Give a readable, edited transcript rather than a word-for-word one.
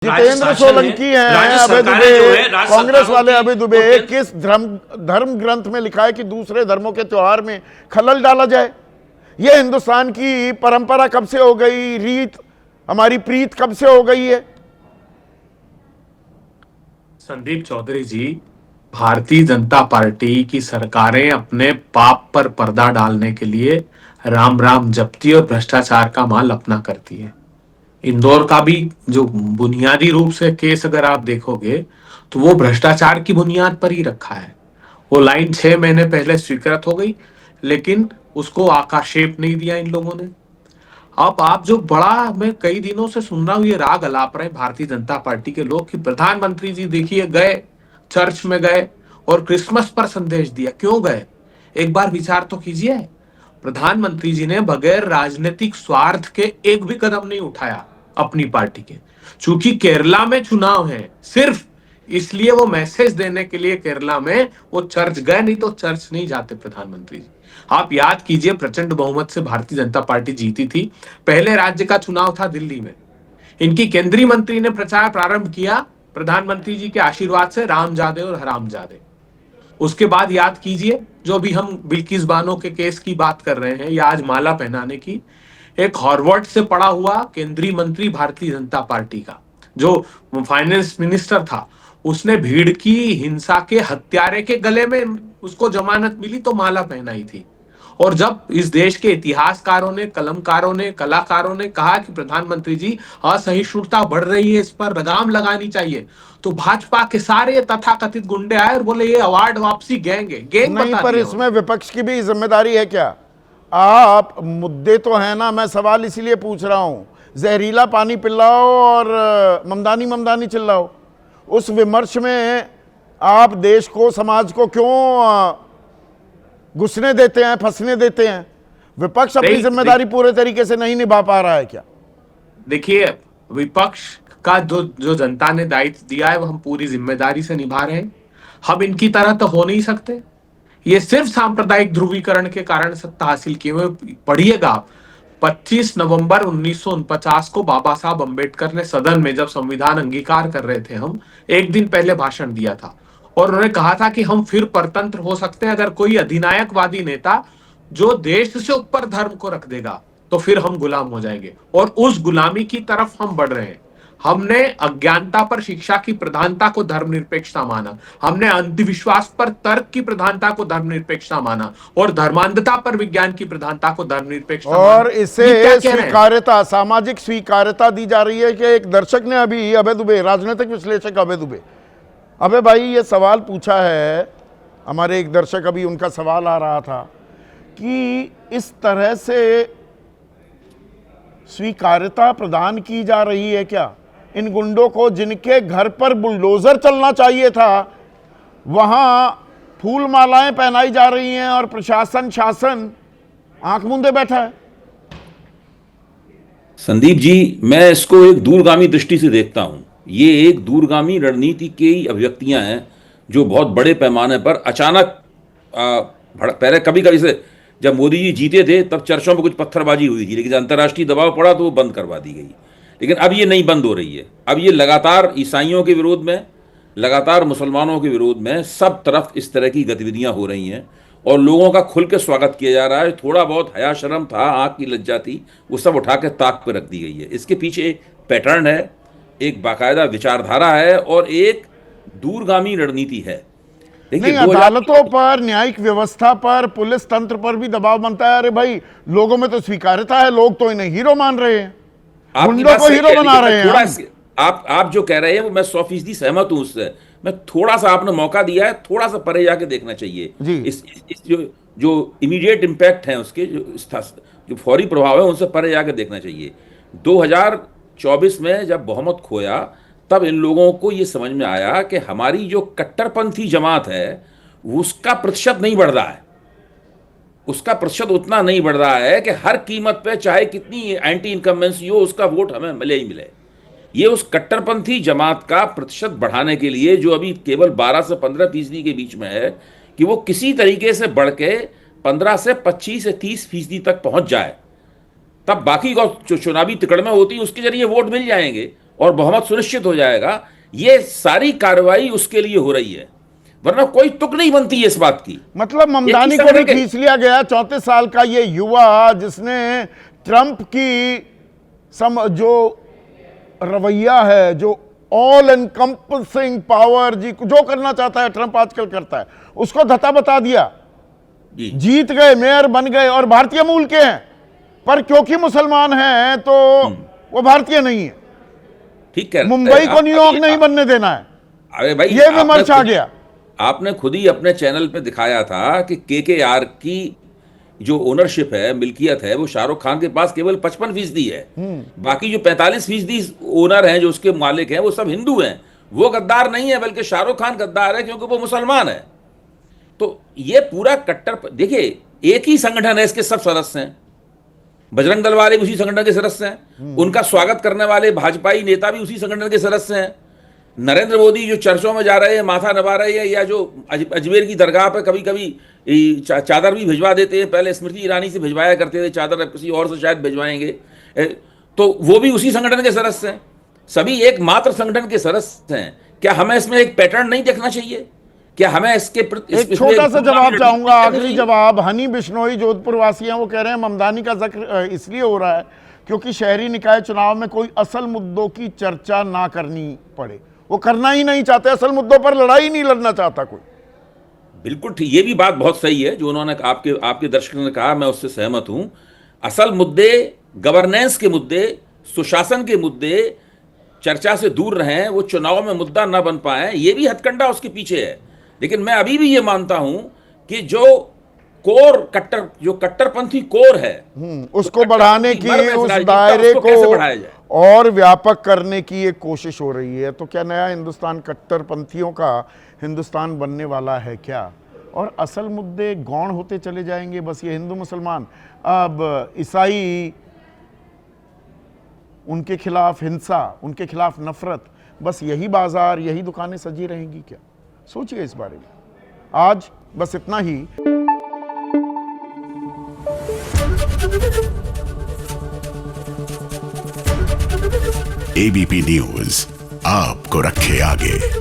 जितेंद्र सोलंकी हैं, अभय दुबे, कांग्रेस वाले अभय दुबे, किस धर्म ग्रंथ में लिखा है कि दूसरे धर्मों के त्योहार में खलल डाला जाए? ये हिंदुस्तान की परंपरा कब से हो गई, रीत, हमारी प्रीत कब से हो गई है? संदीप चौधरी जी, भारतीय जनता पार्टी की सरकारें अपने पाप पर पर्दा डालने के लिए राम राम जपती और भ्रष्टाचार का माल अपना करती है। इंदौर का भी जो बुनियादी रूप से केस अगर आप देखोगे तो वो भ्रष्टाचार की बुनियाद पर ही रखा है। वो लाइन 6 महीने पहले स्वीकृत हो गई, लेकिन उसको आकाशेप नहीं दिया इन लोगों ने। अब आप जो बड़ा, मैं कई दिनों से सुन रहा हूं ये राग अलाप रहे भारतीय जनता पार्टी के लोग कि प्रधानमंत्री जी देखिए गए, चर्च में गए और क्रिसमस पर संदेश दिया। क्यों गए? एक बार विचार तो कीजिए। प्रधानमंत्री जी ने बगैर राजनीतिक स्वार्थ के एक भी कदम नहीं उठाया अपनी पार्टी के। चूंकि केरला में चुनाव है, सिर्फ इसलिए वो मैसेज देने के लिए केरला में वो चर्च गए, नहीं तो चर्च नहीं जाते प्रधानमंत्री जी। आप याद कीजिए, प्रचंड बहुमत से भारतीय जनता पार्टी जीती थी। पहले राज्य का चुनाव था दिल्ली में। इनकी केंद्रीय मंत्री ने प्रचार प्रारंभ किया प्रधानमंत्री जी के आशीर्वाद से, रामजादे और हरामजादे। उसके बाद याद कीजिए, जो भी हम बिल्किस बानो के केस की बात कर रहे हैं या आज माला पहनाने की, एक हार्वर्ड से पढ़ा हुआ केंद्रीय मंत्री भारतीय जनता पार्टी का जो फाइनेंस मिनिस्टर था, उसने भीड़ की हिंसा के हत्यारे के गले में उसको जमानत मिली तो माला पहनाई थी। और जब इस देश के इतिहासकारों ने, कलमकारों ने, कलाकारों ने कहा कि प्रधानमंत्री जी असहिष्णुता बढ़ रही है, इस पर लगाम लगानी चाहिए, तो भाजपा के सारे तथाकथित गुंडे आए और बोले ये अवार्ड वापसी गैंग है। गैंग नहीं, बता पर दिया इसमें विपक्ष की भी जिम्मेदारी है क्या? आप मुद्दे तो है ना, मैं सवाल इसीलिए पूछ रहा हूं। जहरीला पानी पिलाओ और ममदानी ममदानी चिल्लाओ, उस विमर्श में आप देश को, समाज को क्यों घुसने देते हैं, फंसने देते हैं? विपक्ष अपनी जिम्मेदारी पूरे तरीके से नहीं निभा पा रहा है क्या? देखिए, विपक्ष का जो जनता ने दायित्व दिया है वो हम पूरी जिम्मेदारी से निभा रहे हैं। हम इनकी तरह तो हो नहीं सकते। ये सिर्फ सांप्रदायिक ध्रुवीकरण के कारण सत्ता हासिल किए हुए। पढ़िएगा आप, 25 नवंबर 1949 को बाबा साहब अंबेडकर ने सदन में, जब संविधान अंगीकार कर रहे थे, हम एक दिन पहले भाषण दिया था और उन्होंने कहा था कि हम फिर परतंत्र हो सकते हैं अगर कोई अधिनायकवादी नेता जो देश से ऊपर धर्म को रख देगा, तो फिर हम गुलाम हो जाएंगे। और उस गुलामी की तरफ हम बढ़ रहे हैं। हमने अज्ञानता पर शिक्षा की प्रधानता को धर्मनिरपेक्षता माना, हमने अंधविश्वास पर तर्क की प्रधानता को धर्मनिरपेक्षता माना, और धर्मांधता पर विज्ञान की प्रधानता को धर्मनिरपेक्षता माना। और इसे स्वीकार्यता, सामाजिक स्वीकार्यता दी जा रही है कि एक दर्शक ने अभी, अभय दुबे, राजनीतिक विश्लेषक अभय दुबे, अबे भाई ये सवाल पूछा है हमारे एक दर्शक, अभी उनका सवाल आ रहा था कि इस तरह से स्वीकार्यता प्रदान की जा रही है क्या इन गुंडों को, जिनके घर पर बुलडोजर चलना चाहिए था वहां फूल मालाएं पहनाई जा रही हैं और प्रशासन, शासन आंख मूंदे बैठा है? संदीप जी, मैं इसको एक दूरगामी दृष्टि से देखता हूं। ये एक दूरगामी रणनीति की अभिव्यक्तियां हैं जो बहुत बड़े पैमाने पर अचानक पहले कभी कभी से, जब मोदी जी जीते थे तब चर्चों में कुछ पत्थरबाजी हुई थी, लेकिन अंतर्राष्ट्रीय दबाव पड़ा तो वो बंद करवा दी गई। लेकिन अब ये नहीं बंद हो रही है। अब ये लगातार ईसाइयों के विरोध में, लगातार मुसलमानों के विरोध में, सब तरफ इस तरह की गतिविधियां हो रही हैं और लोगों का खुल के स्वागत किया जा रहा है। थोड़ा बहुत हया शर्म था, आँख की लज्जा थी, वो सब उठा के ताक पर रख दी गई है। इसके पीछे एक पैटर्न है, एक बाकायदा विचारधारा है और एक दूरगामी रणनीति है। नहीं, अदालतों पर, न्यायिक व्यवस्था पर, पुलिस तंत्र पर भी दबाव बनता है। अरे भाई, लोगों में तो स्वीकार्यता है, लोग तो इन्हें हीरो मान रहे हैं, गुंडों को हीरो बना रहे हैं। आप जो कह रहे हैं वो मैं 100% सहमत हूं उससे। मैं थोड़ा सा, आपने मौका दिया है, थोड़ा सा परे जाके देखना चाहिए। इस जो इमीडिएट इंपैक्ट है उसके, जो फौरी प्रभाव है, उनसे परे जाके देखना चाहिए। 2024 में जब बहुमत खोया तब इन लोगों को ये समझ में आया कि हमारी जो कट्टरपंथी जमात है उसका प्रतिशत नहीं बढ़ रहा है, उसका प्रतिशत उतना नहीं बढ़ रहा है कि हर कीमत पे, चाहे कितनी एंटी इनकम्बेंसी हो, उसका वोट हमें मिले ही मिले। ये उस कट्टरपंथी जमात का प्रतिशत बढ़ाने के लिए, जो अभी केवल 12 से 15% के बीच में है, कि वो किसी तरीके से बढ़ के 15 से 25 से 30% तक पहुंच जाए, तब बाकी जो चुनावी तिकड़ में होती है उसके जरिए वोट मिल जाएंगे और बहुमत सुनिश्चित हो जाएगा। ये सारी कार्रवाई उसके लिए हो रही है, वरना कोई तुक नहीं बनती है इस बात की। मतलब ममदानी एक ही को भी संगठन के- खींच लिया गया, 34 साल का ये युवा जिसने ट्रंप की जो रवैया है, जो ऑल एनकम्पसिंग पावर, जी जो करना चाहता है ट्रंप आजकल करता है, उसको धता बता दिया। जी जीत गए, मेयर बन गए और भारतीय मूल के हैं, पर क्योंकि मुसलमान हैं तो वो भारतीय नहीं है। ठीक कह रहे हैं। मुंबई को आप- न्यूयॉर्क अभी- नहीं बनने देना है, अरे भाई, ये विमर्श आ गया। आपने खुद ही अपने चैनल पे दिखाया था कि केकेआर की जो ओनरशिप है, मिल्कियत है, वो शाहरुख खान के पास केवल 55% है। बाकी जो 45% ओनर हैं, जो उसके मालिक हैं, वो सब हिंदू हैं। वो गद्दार नहीं है, बल्कि शाहरुख खान गद्दार है, क्योंकि वो मुसलमान है। तो ये पूरा कट्टर, देखिए एक ही संगठन है, इसके सब सदस्य हैं। बजरंग दल वाले भी उसी संगठन के सदस्य हैं, उनका स्वागत करने वाले भाजपाई नेता भी उसी संगठन के सदस्य हैं। नरेंद्र मोदी जो चर्चों में जा रहे हैं, माथा नवा रहे हैं, या जो अजमेर की दरगाह पर कभी कभी चादर भी भिजवा देते हैं, पहले स्मृति ईरानी से भिजवाया करते थे चादर, अब किसी और से शायद भिजवाएंगे, तो वो भी उसी संगठन के सदस्य हैं। सभी एक मात्र संगठन के सदस्य हैं। क्या हमें इसमें एक पैटर्न नहीं देखना चाहिए? क्या हमें इसके एक छोटा सा जवाब चाहूंगा, आखिरी जवाब। हनी बिश्नोई जोधपुर वासी हैं, वो कह रहे हैं ममदानी का जिक्र इसलिए हो रहा है क्योंकि शहरी निकाय चुनाव में कोई असल मुद्दों की चर्चा ना करनी पड़े। वो करना ही नहीं चाहते, असल मुद्दों पर लड़ाई नहीं लड़ना चाहता कोई। बिल्कुल ठीक, ये भी बात बहुत सही है जो उन्होंने आपके दर्शकों ने कहा, मैं उससे सहमत हूं। असल मुद्दे, गवर्नेंस के मुद्दे, सुशासन के मुद्दे चर्चा से दूर रहें, वो चुनाव में मुद्दा ना बन पाए, ये भी हथकंडा उसके पीछे है। लेकिन मैं अभी भी ये मानता हूं कि जो कट्टरपंथी कोर है, उसको बढ़ाने की, उस दायरे को और व्यापक करने की एक कोशिश हो रही है। तो क्या नया हिंदुस्तान कट्टरपंथियों का हिंदुस्तान बनने वाला है क्या? और असल मुद्दे गौण होते चले जाएंगे, बस ये हिंदू मुसलमान, अब ईसाई, उनके खिलाफ हिंसा, उनके खिलाफ नफरत, बस यही बाजार, यही दुकानें सजी रहेंगी क्या? सोचिए इस बारे में। आज बस इतना ही। एबीपी न्यूज आपको रखे आगे।